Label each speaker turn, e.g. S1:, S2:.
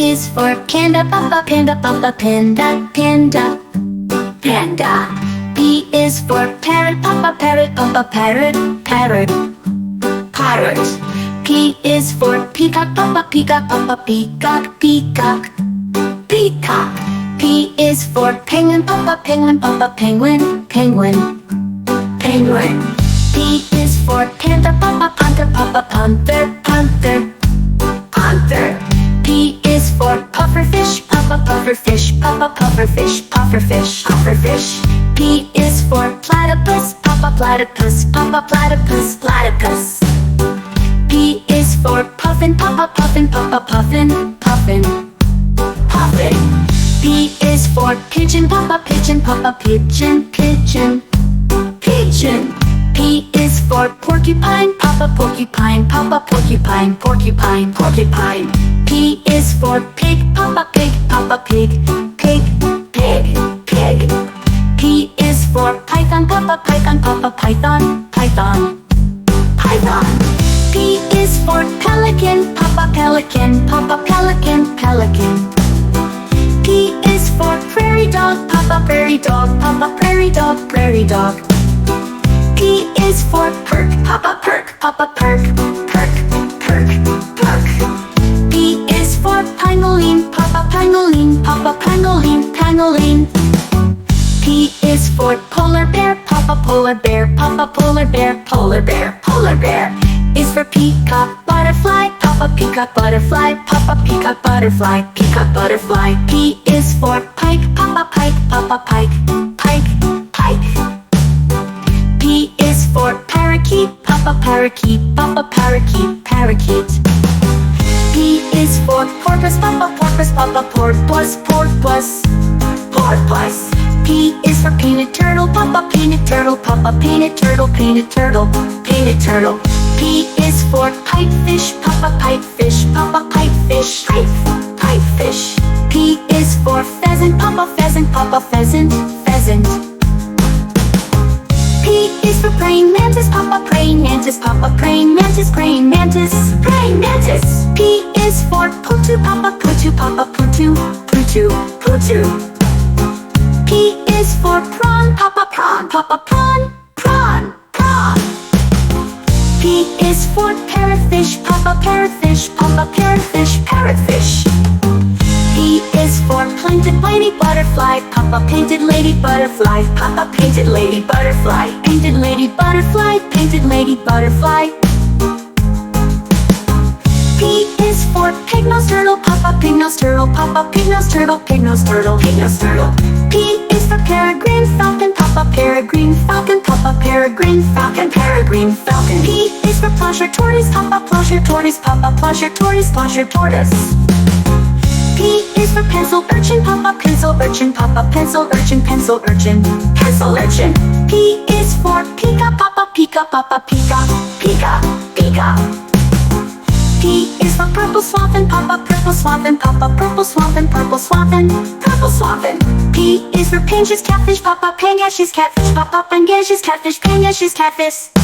S1: is for panda, papa, panda, papa, panda, panda, panda. P is for parrot, papa, parrot, papa, parrot, parrot, parrot. P is for peacock, papa, peacock, papa, peacock, peacock, peacock. P is for penguin, papa, penguin, papa, penguin, penguin, penguin. P is for panther, papa, panther, papa, panther, panther, panther. P is for pufferfish, papa, pufferfish, papa, pufferfish, pufferfish, pufferfish. P is for platypus, papa, platypus, papa, platypus, platypus. P is for puffin, papa, puffin, papa, puffin, puffin, puffin. P is for pigeon, papa, pigeon, papa, pigeon, pigeon, pigeon. P is for porcupine, papa, porcupine, papa, porcupine, porcupine, porcupine. P is for pig, papa, pig, papa, pig, pig, pig, pig. P is for python, papa, python, papa, python, python, python. P is for pelican, papa, pelican, papa, pelican, pelican. P is for prairie dog, papa, prairie dog, papa, prairie dog, prairie dog. P is for perk, papa, perk, papa, perk, perk, perk, perk. P is for pangolin, papa, pangolin, papa, pangolin, pangolin. P is for polar bear, papa, polar bear, papa, polar bear, polar bear, polar bear. Is for peacock, butterfly, papa, peacock, butterfly, papa, peacock, butterfly, peacock, butterfly. P is for pike, papa, pike, papa, pike, pike, pike. P is for parakeet, papa, parakeet, papa, parakeet, parakeet. P is for porpoise, papa, porpoise, papa, porpoise, porpoise, porpoise. P is for painted turtle, papa, painted turtle, papa, painted turtle, painted turtle, painted turtle. P is for pipefish, papa, pipefish, papa, pipefish, pipefish. P is for pheasant, papa, pheasant, papa, pheasant, pheasant. P is for praying mantis, papa, praying mantis, papa, praying mantis, praying mantis, praying mantis. P is for putu, papa, putu, papa, putu, putu, putu. P is for prawn, papa, prawn, papa, prawn, prawn, prawn. P is for parrotfish, papa, parrotfish, papa, parrotfish, parrotfish. P is for painted lady butterfly, papa, painted lady butterfly, papa, painted lady butterfly, painted lady butterfly, painted lady butterfly. P is for pig-nosed turtle, papa, pig-nosed turtle, papa, pig-nosed turtle, pig-nosed turtle, pig-nosed turtle. P is for peregrine falcon, papa, peregrine falcon, papa, peregrine falcon, peregrine falcon. P is for plowshare tortoise, papa, plowshare tortoise, papa, plowshare tortoise, plowshare tortoise. P is for pencil urchin, papa, pencil urchin, papa, pencil urchin, pencil urchin, pencil urchin. P is for peacock, papa, peacock, papa, peacock, peacock, peacock. P is for purple swamphen, papa, purple swamphen, papa, purple swamphen, purple swamphen, purple swamphen. P is for pangaseous catfish, papa, pangaseous catfish, papa, pangaseous catfish, pangaseous catfish.